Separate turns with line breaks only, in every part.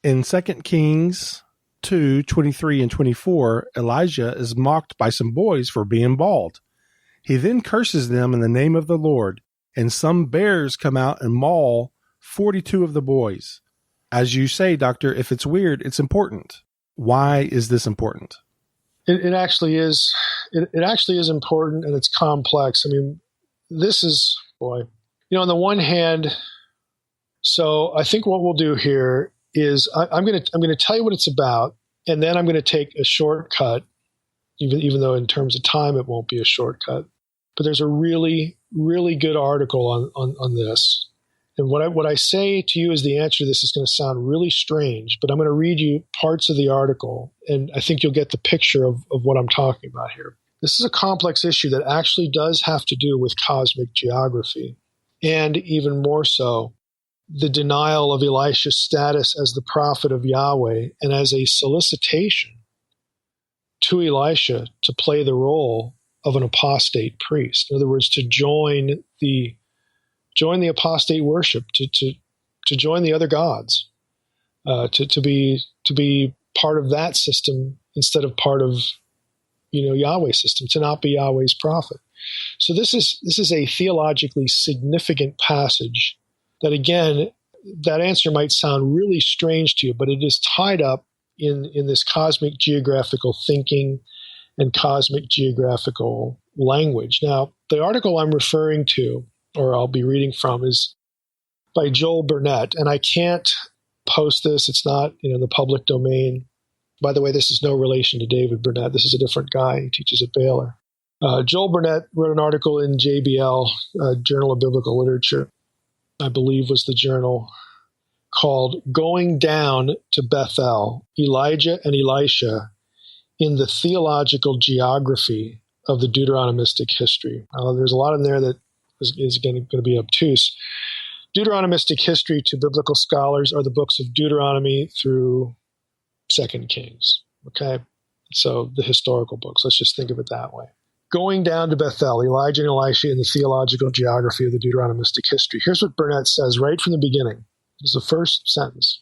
In 2 Kings 2:23 and 24, Elijah is mocked by some boys for being bald. He then curses them in the name of the Lord, and some bears come out and maul 42 of the boys. As you say, Doctor, if it's weird, it's important. Why is this important?
It actually is. It actually is important, and it's complex. I mean, this is, boy, on the one hand, so I think what we'll do here is I'm going to tell you what it's about, and then I'm going to take a shortcut, even though in terms of time it won't be a shortcut. But there's a really, really good article on this. And what I say to you as the answer to this is going to sound really strange, but I'm going to read you parts of the article, and I think you'll get the picture of what I'm talking about here. This is a complex issue that actually does have to do with cosmic geography, and even more so, the denial of Elisha's status as the prophet of Yahweh and as a solicitation to Elisha to play the role of an apostate priest. In other words, to join the apostate worship, to join the other gods, to be part of that system instead of part of Yahweh's system, to not be Yahweh's prophet. So this is a theologically significant passage that, again, that answer might sound really strange to you, but it is tied up in this cosmic geographical thinking and cosmic geographical language. Now, the article I'm referring to, or I'll be reading from, is by Joel Burnett, and I can't post this. It's not in the public domain. By the way, this is no relation to David Burnett. This is a different guy. He teaches at Baylor. Joel Burnett wrote an article in JBL, Journal of Biblical Literature, I believe was the journal, called Going Down to Bethel, Elijah and Elisha in the Theological Geography of the Deuteronomistic History. There's a lot in there that is going to be obtuse. Deuteronomistic history to biblical scholars are the books of Deuteronomy through 2 Kings. Okay? So the historical books. Let's just think of it that way. Going Down to Bethel, Elijah and Elisha in the Theological Geography of the Deuteronomistic History. Here's what Burnett says right from the beginning. This is the first sentence,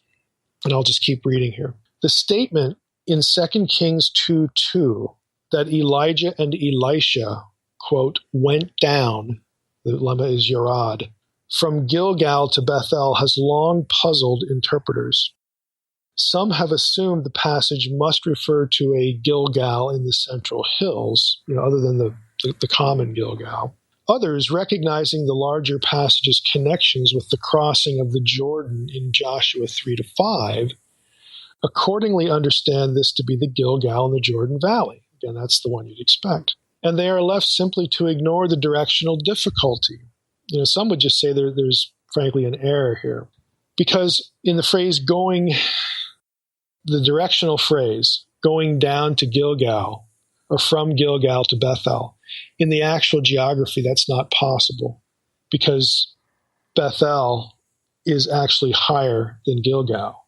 and I'll just keep reading here. The statement in 2 Kings 2:2 that Elijah and Elisha, quote, went down, the lemma is Yorad, from Gilgal to Bethel has long puzzled interpreters. Some have assumed the passage must refer to a Gilgal in the Central Hills, other than the common Gilgal. Others, recognizing the larger passage's connections with the crossing of the Jordan in Joshua 3-5, accordingly understand this to be the Gilgal in the Jordan Valley. Again, that's the one you'd expect. And they are left simply to ignore the directional difficulty. Some would just say there's frankly an error here. Because in the phrase the directional phrase, going down to Gilgal, or from Gilgal to Bethel, in the actual geography, that's not possible, because Bethel is actually higher than Gilgal.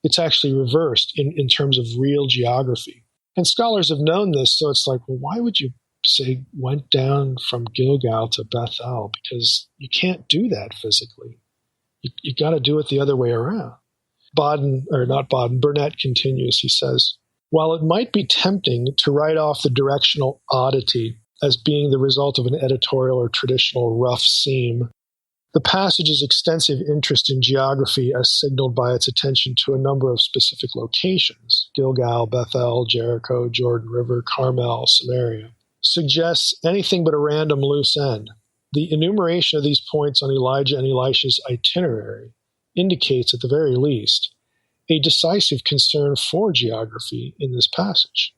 It's actually reversed in terms of real geography. And scholars have known this, so it's like, well, why would you say went down from Gilgal to Bethel? Because you can't do that physically. You got to do it the other way around. Burnett continues, he says, while it might be tempting to write off the directional oddity as being the result of an editorial or traditional rough seam, the passage's extensive interest in geography as signaled by its attention to a number of specific locations, Gilgal, Bethel, Jericho, Jordan River, Carmel, Samaria, suggests anything but a random loose end. The enumeration of these points on Elijah and Elisha's itinerary indicates, at the very least, a decisive concern for geography in this passage.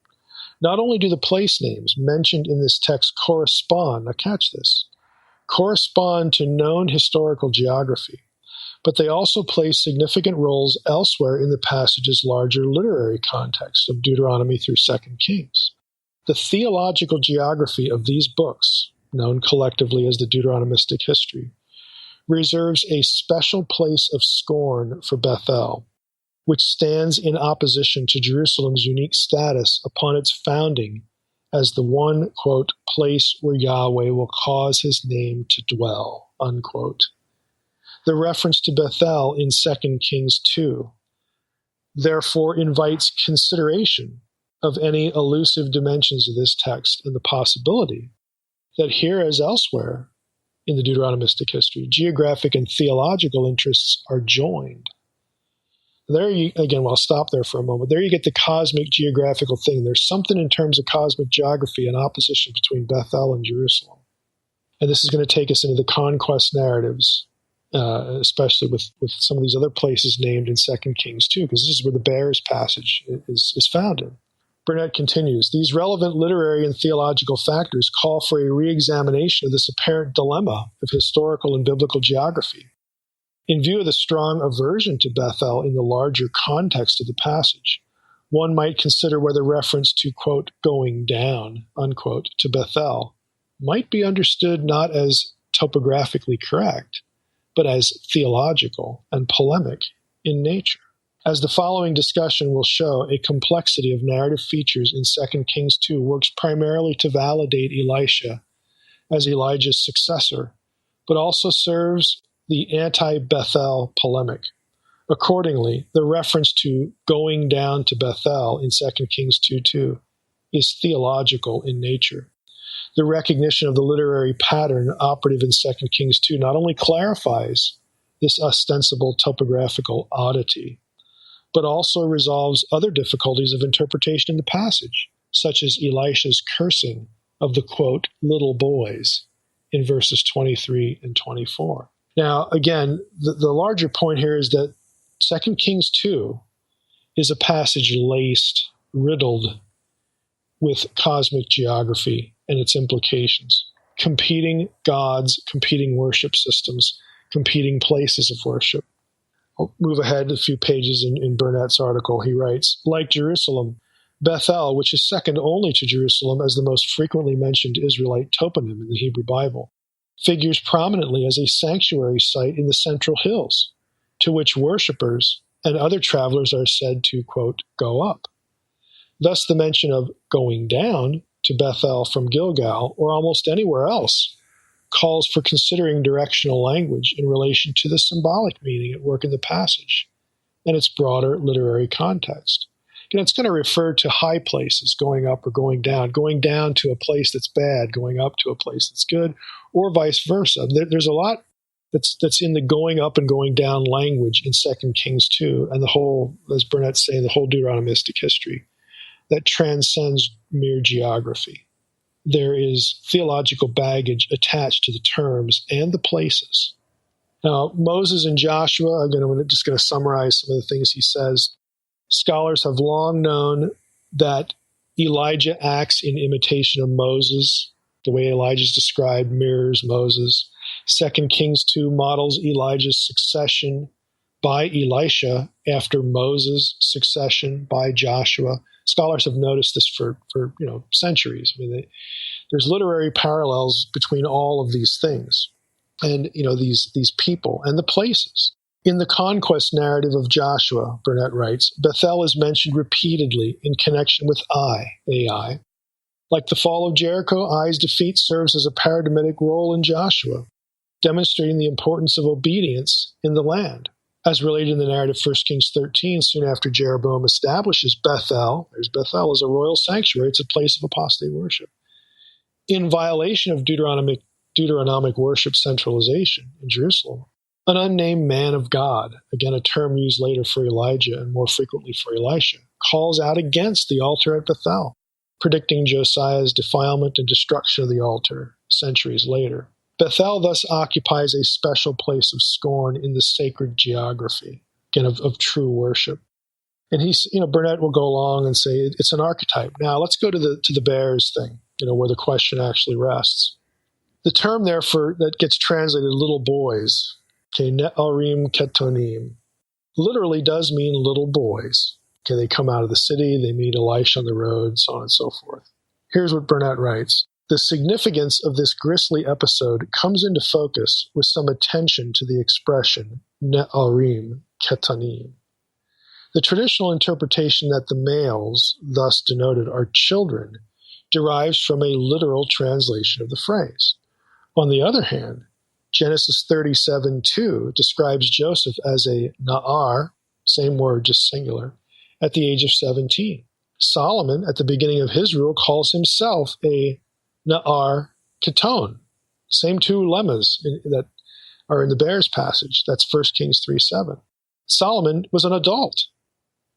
Not only do the place names mentioned in this text correspond, now catch this, correspond to known historical geography, but they also play significant roles elsewhere in the passage's larger literary context of Deuteronomy through 2 Kings. The theological geography of these books, known collectively as the Deuteronomistic history, reserves a special place of scorn for Bethel, which stands in opposition to Jerusalem's unique status upon its founding as the one, quote, place where Yahweh will cause his name to dwell, unquote. The reference to Bethel in 2 Kings 2 therefore invites consideration of any elusive dimensions of this text and the possibility that here as elsewhere in the Deuteronomistic history, geographic and theological interests are joined. There you, again, I'll stop there for a moment. There you get the cosmic geographical thing. There's something in terms of cosmic geography and opposition between Bethel and Jerusalem. And this is going to take us into the conquest narratives, especially with some of these other places named in 2 Kings 2, because this is where the bears passage is found in. Burnett continues, these relevant literary and theological factors call for a re-examination of this apparent dilemma of historical and biblical geography. In view of the strong aversion to Bethel in the larger context of the passage, one might consider whether reference to, quote, going down, unquote, to Bethel might be understood not as topographically correct, but as theological and polemic in nature. As the following discussion will show, a complexity of narrative features in 2 Kings 2 works primarily to validate Elisha as Elijah's successor, but also serves the anti-Bethel polemic. Accordingly, the reference to going down to Bethel in 2 Kings 2:2 is theological in nature. The recognition of the literary pattern operative in 2 Kings 2 not only clarifies this ostensible topographical oddity, but also resolves other difficulties of interpretation in the passage, such as Elisha's cursing of the, quote, little boys in verses 23 and 24. Now, again, the larger point here is that 2 Kings 2 is a passage laced, riddled with cosmic geography and its implications, competing gods, competing worship systems, competing places of worship. I'll move ahead a few pages in Burnett's article. He writes, like Jerusalem, Bethel, which is second only to Jerusalem as the most frequently mentioned Israelite toponym in the Hebrew Bible, figures prominently as a sanctuary site in the Central Hills, to which worshipers and other travelers are said to, quote, go up. Thus, the mention of going down to Bethel from Gilgal or almost anywhere else calls for considering directional language in relation to the symbolic meaning at work in the passage and its broader literary context. It's going to refer to high places, going up or going down to a place that's bad, going up to a place that's good, or vice versa. There's a lot that's in the going up and going down language in 2 Kings 2, and the whole, as Burnett's saying, the whole Deuteronomistic history that transcends mere geography. There is theological baggage attached to the terms and the places. Now, Moses and Joshua, again, I'm just going to summarize some of the things he says. Scholars have long known that Elijah acts in imitation of Moses. The way Elijah is described mirrors Moses. 2 Kings 2 models Elijah's succession by Elisha after Moses' succession by Joshua. Scholars have noticed this for centuries. I mean, there's literary parallels between all of these things and these people and the places. In the conquest narrative of Joshua, Burnett writes, Bethel is mentioned repeatedly in connection with Ai. Like the fall of Jericho, Ai's defeat serves as a paradigmatic role in Joshua, demonstrating the importance of obedience in the land. As related in the narrative 1 Kings 13, soon after Jeroboam establishes Bethel, there's Bethel as a royal sanctuary, it's a place of apostate worship, in violation of Deuteronomic worship centralization in Jerusalem. An unnamed man of God, again a term used later for Elijah and more frequently for Elisha, calls out against the altar at Bethel, predicting Josiah's defilement and destruction of the altar centuries later. Bethel thus occupies a special place of scorn in the sacred geography, again, of true worship. And Burnett will go along and say it's an archetype. Now let's go to the bears thing, where the question actually rests. The term there that gets translated little boys, Ne'arim Ketonim, literally does mean little boys. They come out of the city, they meet Elisha on the road, so on and so forth. Here's what Burnett writes. The significance of this grisly episode comes into focus with some attention to the expression Ne'arim Ketonim. The traditional interpretation that the males, thus denoted, are children, derives from a literal translation of the phrase. On the other hand, Genesis 37:2 describes Joseph as a na'ar, same word, just singular, at the age of 17. Solomon, at the beginning of his rule, calls himself a Na'ar Keton. Same two lemmas that are in the Bears passage. That's 1 Kings 3:7. Solomon was an adult,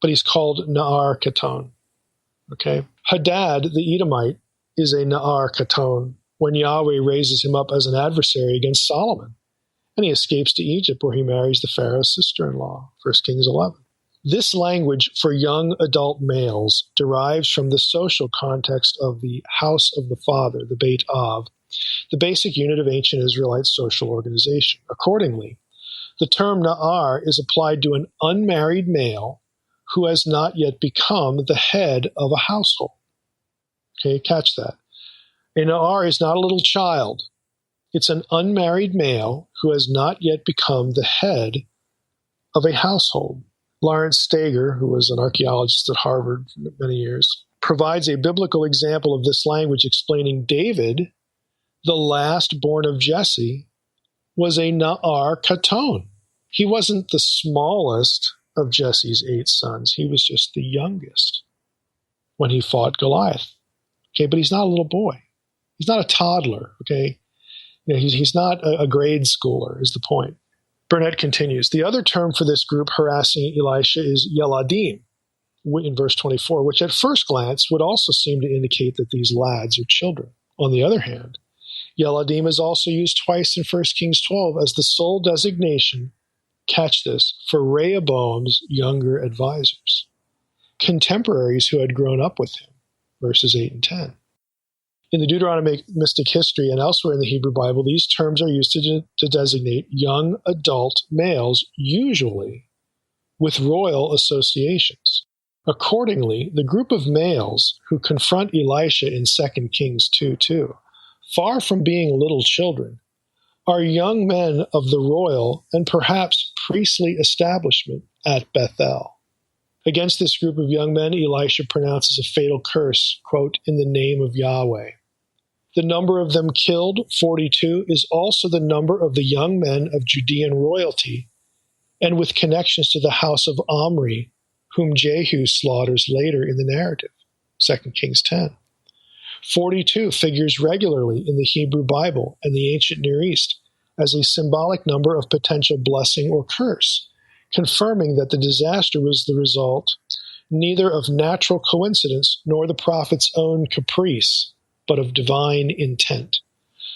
but he's called Na'ar Keton. Okay? Hadad, the Edomite, is a Na'ar Keton when Yahweh raises him up as an adversary against Solomon, and he escapes to Egypt where he marries the Pharaoh's sister-in-law, 1 Kings 11. This language for young adult males derives from the social context of the house of the father, the Beit Av, the basic unit of ancient Israelite social organization. Accordingly, the term Na'ar is applied to an unmarried male who has not yet become the head of a household. Okay, catch that. A Na'ar is not a little child. It's an unmarried male who has not yet become the head of a household. Lawrence Steger, who was an archaeologist at Harvard for many years, provides a biblical example of this language, explaining David, the last born of Jesse, was a Na'ar Keton. He wasn't the smallest of Jesse's 8 sons. He was just the youngest when he fought Goliath. Okay, but he's not a little boy. He's not a toddler, okay? You know, he's not a grade schooler, is the point. Burnett continues, the other term for this group harassing Elisha is Yeladim, in verse 24, which at first glance would also seem to indicate that these lads are children. On the other hand, Yeladim is also used twice in 1 Kings 12 as the sole designation, catch this, for Rehoboam's younger advisors, contemporaries who had grown up with him, verses 8 and 10. In the Deuteronomistic history and elsewhere in the Hebrew Bible, these terms are used to designate young adult males, usually with royal associations. Accordingly, the group of males who confront Elisha in 2 Kings 2:2, far from being little children, are young men of the royal and perhaps priestly establishment at Bethel. Against this group of young men, Elisha pronounces a fatal curse, quote, in the name of Yahweh. The number of them killed, 42, is also the number of the young men of Judean royalty, and with connections to the house of Omri, whom Jehu slaughters later in the narrative, 2 Kings 10. 42 figures regularly in the Hebrew Bible and the ancient Near East as a symbolic number of potential blessing or curse, confirming that the disaster was the result neither of natural coincidence nor the prophet's own caprice, but of divine intent.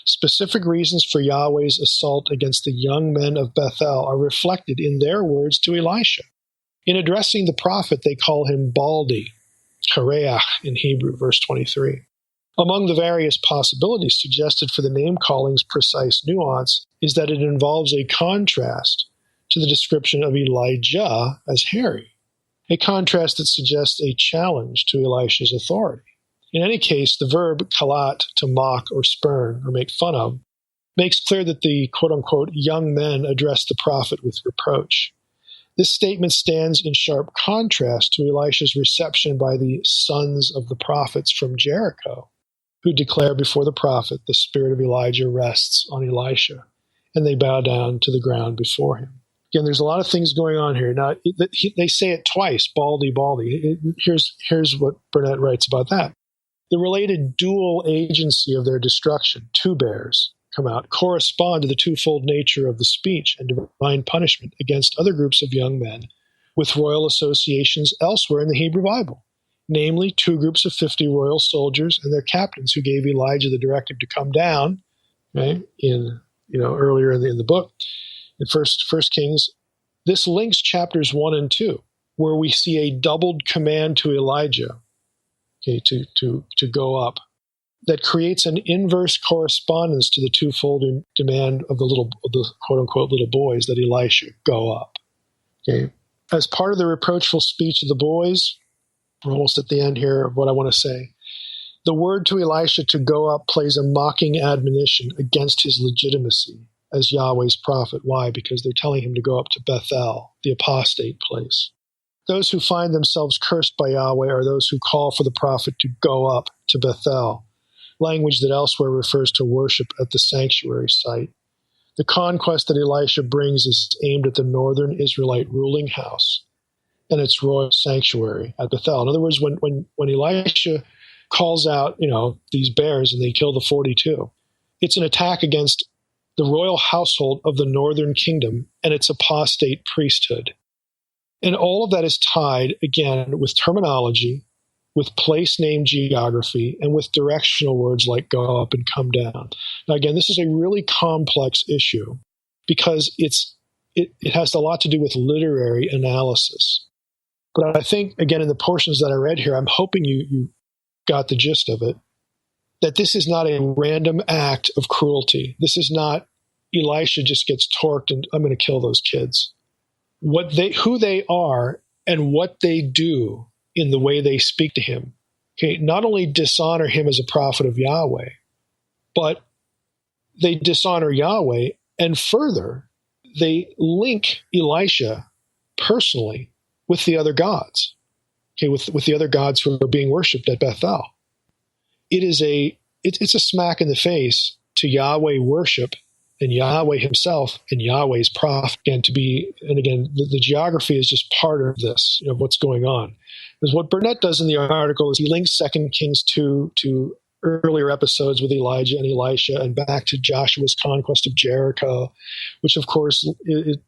Specific reasons for Yahweh's assault against the young men of Bethel are reflected in their words to Elisha. In addressing the prophet, they call him Baldi, Kareach in Hebrew, verse 23. Among the various possibilities suggested for the name calling's precise nuance is that it involves a contrast to the description of Elijah as hairy, a contrast that suggests a challenge to Elisha's authority. In any case, the verb kalat, to mock or spurn or make fun of, makes clear that the quote-unquote young men address the prophet with reproach. This statement stands in sharp contrast to Elisha's reception by the sons of the prophets from Jericho, who declare before the prophet, the spirit of Elijah rests on Elisha, and they bow down to the ground before him. Again, there's a lot of things going on here. Now, they say it twice, Baldy, Baldy. Here's what Burnett writes about that. The related dual agency of their destruction, two bears, come out, correspond to the twofold nature of the speech and divine punishment against other groups of young men with royal associations elsewhere in the Hebrew Bible, namely 2 groups of 50 royal soldiers and their captains who gave Elijah the directive to come down, okay, earlier in the book, in First Kings. This links chapters 1 and 2, where we see a doubled command to Elijah, okay, to go up, that creates an inverse correspondence to the twofold demand of the quote-unquote little boys that Elisha go up. Okay. As part of the reproachful speech of the boys, we're almost at the end here of what I want to say, the word to Elisha to go up plays a mocking admonition against his legitimacy as Yahweh's prophet. Why? Because they're telling him to go up to Bethel, the apostate place. Those who find themselves cursed by Yahweh are those who call for the prophet to go up to Bethel, language that elsewhere refers to worship at the sanctuary site. The conquest that Elisha brings is aimed at the northern Israelite ruling house, and its royal sanctuary at Bethel. In other words, when Elisha calls out, these bears and they kill the 42, it's an attack against the royal household of the northern kingdom and its apostate priesthood. And all of that is tied, again, with terminology, with place name geography, and with directional words like go up and come down. Now, again, this is a really complex issue because it has a lot to do with literary analysis. But I think, again, in the portions that I read here, I'm hoping you got the gist of it, that this is not a random act of cruelty. This is not Elisha just gets torqued and I'm going to kill those kids. Who they are and what they do in the way they speak to him, not only dishonor him as a prophet of Yahweh, but they dishonor Yahweh, and further, they link Elisha personally with the other gods, with the other gods who are being worshipped at Bethel. It's a smack in the face to Yahweh worship and Yahweh himself and Yahweh's prophet. And again, the geography is just part of this, of what's going on. Because what Burnett does in the article is he links 2 Kings 2 to earlier episodes with Elijah and Elisha and back to Joshua's conquest of Jericho, which of course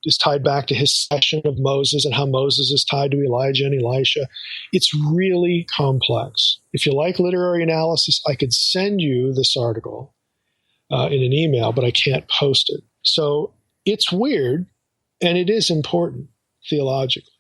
is tied back to his session of Moses and how Moses is tied to Elijah and Elisha. It's really complex. If you like literary analysis, I could send you this article in an email, but I can't post it. So it's weird, and it is important theologically.